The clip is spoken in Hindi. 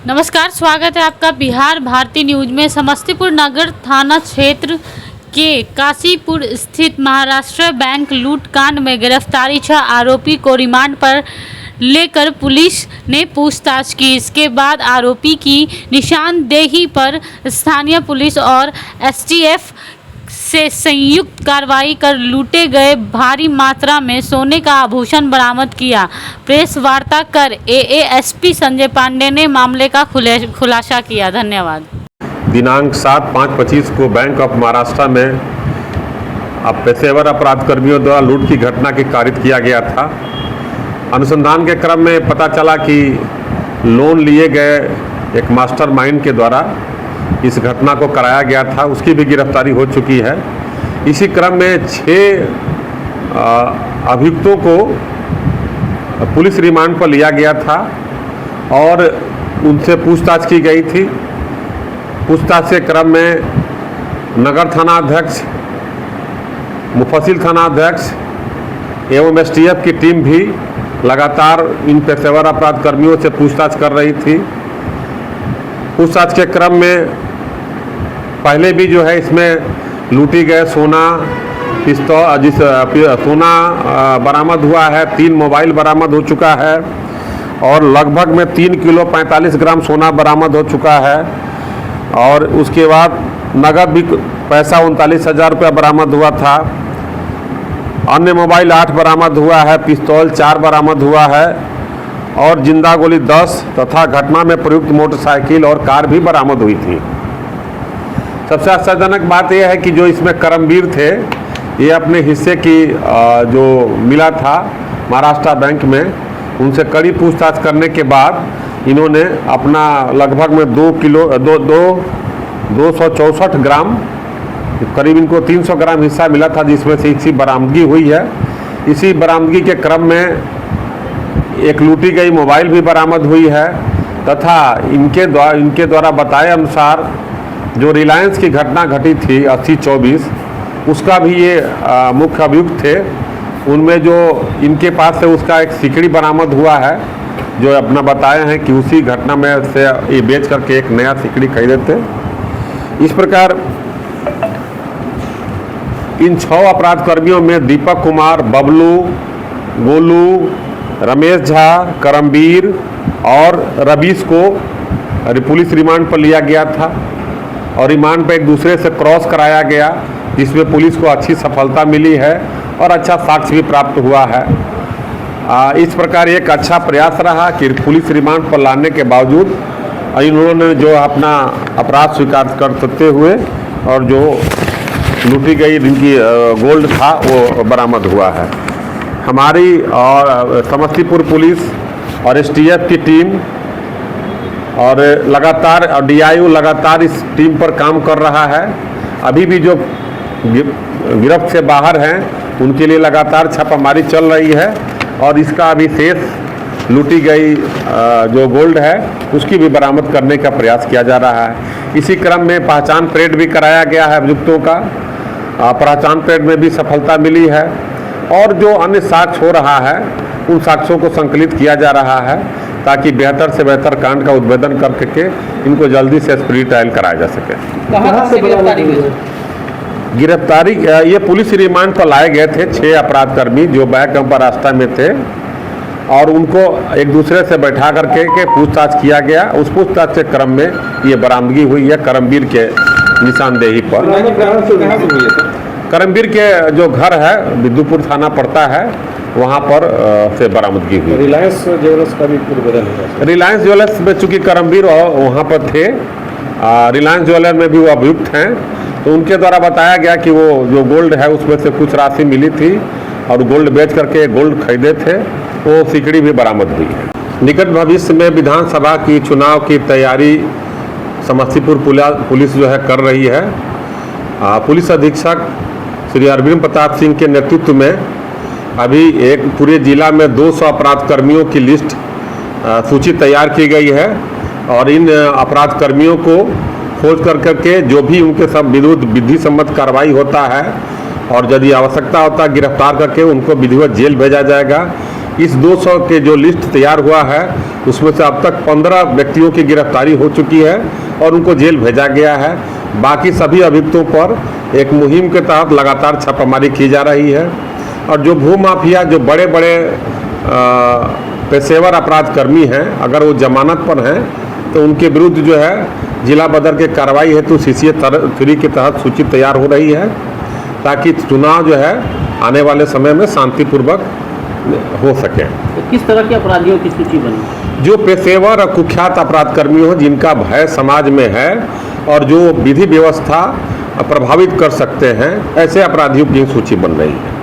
नमस्कार, स्वागत है आपका बिहार भारती न्यूज में। समस्तीपुर नगर थाना क्षेत्र के काशीपुर स्थित महाराष्ट्र बैंक लूटकांड में गिरफ्तारी 6 आरोपी को रिमांड पर लेकर पुलिस ने पूछताछ की। इसके बाद आरोपी की निशानदेही पर स्थानीय पुलिस और एसटीएफ से संयुक्त कार्रवाई कर लूटे गए भारी मात्रा में सोने का आभूषण बरामद किया। प्रेस वार्ता कर एएसपी संजय पांडे ने मामले का खुलासा किया। धन्यवाद। दिनांक 7/5/25 को बैंक ऑफ महाराष्ट्र में पेशेवर अपराध कर्मियों द्वारा लूट की घटना की कारित किया गया था। अनुसंधान के क्रम में पता चला कि लोन लिए गए एक मास्टरमाइंड के द्वारा इस घटना को कराया गया था, उसकी भी गिरफ्तारी हो चुकी है। इसी क्रम में 6 अभियुक्तों को पुलिस रिमांड पर लिया गया था और उनसे पूछताछ की गई थी। पूछताछ के क्रम में नगर थाना अध्यक्ष, मुफस्सिल थाना अध्यक्ष एवं एसटीएफ की टीम भी लगातार इन पेशेवर अपराध कर्मियों से पूछताछ कर रही थी। पूछताछ के क्रम में पहले भी जो है इसमें लूटी गए सोना, पिस्तौल, सोना बरामद हुआ है, 3 मोबाइल बरामद हो चुका है और लगभग में 3 किलो 45 ग्राम सोना बरामद हो चुका है। और उसके बाद नगद भी पैसा 39,000 रुपया बरामद हुआ था। अन्य मोबाइल 8 बरामद हुआ है, पिस्तौल 4 बरामद हुआ है और जिंदा गोली 10 तथा घटना में प्रयुक्त मोटरसाइकिल और कार भी बरामद हुई थी। सबसे आश्चर्यजनक बात यह है कि जो इसमें करमवीर थे, ये अपने हिस्से की जो मिला था महाराष्ट्र बैंक में, उनसे कड़ी पूछताछ करने के बाद इन्होंने अपना लगभग में 264 ग्राम, करीब इनको 300 ग्राम हिस्सा मिला था, जिसमें से इसी बरामदगी हुई है। इसी बरामदगी के क्रम में एक लूटी गई मोबाइल भी बरामद हुई है तथा इनके द्वारा बताए अनुसार जो रिलायंस की घटना घटी थी 80-24, उसका भी ये मुख्य अभियुक्त थे। उनमें जो इनके पास से उसका एक सिकड़ी बरामद हुआ है, जो अपना बताए हैं कि उसी घटना में से ये बेच करके एक नया सिकड़ी खरीदे थे। इस प्रकार इन 6 अपराध कर्मियों में दीपक कुमार, बबलू, गोलू, रमेश झा, करमवीर और रवीश को पुलिस रिमांड पर लिया गया था और रिमांड पर एक दूसरे से क्रॉस कराया गया, जिसमें पुलिस को अच्छी सफलता मिली है और अच्छा साक्ष्य भी प्राप्त हुआ है। इस प्रकार एक अच्छा प्रयास रहा कि पुलिस रिमांड पर लाने के बावजूद इन्होंने जो अपना अपराध स्वीकार करते हुए और जो लूटी गई जिनकी गोल्ड था वो बरामद हुआ है। हमारी और समस्तीपुर पुलिस और एसटीएफ की टीम और लगातार डीआईओ लगातार इस टीम पर काम कर रहा है। अभी भी जो गिरफ्त से बाहर हैं उनके लिए लगातार छापामारी चल रही है और इसका अभी शेष लूटी गई जो गोल्ड है उसकी भी बरामद करने का प्रयास किया जा रहा है। इसी क्रम में पहचान परेड भी कराया गया है अभियुक्तों का। पहचान परेड में भी सफलता मिली है और जो अन्य साक्ष्य हो रहा है उन साक्ष्यों को संकलित किया जा रहा है ताकि बेहतर से बेहतर कांड का उद्भेदन करके इनको जल्दी से स्पीडी ट्रायल कराया जा सके। कहाँ से गिरफ्तारी ये पुलिस रिमांड पर लाए गए थे 6 अपराध कर्मी जो बैंक ऑफ महाराष्ट्र में थे और उनको एक दूसरे से बैठा करके पूछताछ किया गया। उस पूछताछ के क्रम में ये बरामदगी हुई है करमवीर के निशानदेही पर। करमवीर के जो घर है विद्युपुर थाना पड़ता है, वहाँ पर से बरामदगी हुई। रिलायंस ज्वेलर्स का भी बदल है। रिलायंस ज्वेलर्स में चूँकि करमवीर वहाँ पर थे, रिलायंस ज्वेलर में भी वो अभियुक्त हैं, तो उनके द्वारा बताया गया कि वो जो गोल्ड है उसमें से कुछ राशि मिली थी और गोल्ड बेच करके गोल्ड खरीदे थे, वो सिकड़ी भी बरामद हुई है। निकट भविष्य में विधानसभा की चुनाव की तैयारी समस्तीपुर पुलिस जो है कर रही है। पुलिस अधीक्षक श्री अरविंद प्रताप सिंह के नेतृत्व में अभी एक पूरे जिला में 200 अपराध कर्मियों की लिस्ट सूची तैयार की गई है और इन अपराध कर्मियों को खोज करके जो भी उनके सब विरुद्ध विधि सम्मत कार्रवाई होता है और यदि आवश्यकता होता है गिरफ्तार करके उनको विधिवत जेल भेजा जाएगा। इस 200 के जो लिस्ट तैयार हुआ है उसमें से अब तक 15 व्यक्तियों की गिरफ्तारी हो चुकी है और उनको जेल भेजा गया है। बाकी सभी अभियुक्तों पर एक मुहिम के तहत लगातार छापामारी की जा रही है और जो भू माफिया जो बड़े बड़े पेशेवर अपराध कर्मी हैं, अगर वो जमानत पर हैं तो उनके विरुद्ध जो है जिला बदर के कार्रवाई हेतु CCA 3 के तहत सूची तैयार हो रही है ताकि चुनाव जो है आने वाले समय में शांतिपूर्वक हो सके। तो किस तरह के अपराधियों की सूची बनी? जो पेशेवर और कुख्यात अपराध कर्मी हो, जिनका भय समाज में है और जो विधि व्यवस्था प्रभावित कर सकते हैं, ऐसे अपराधियों की सूची बन रही है।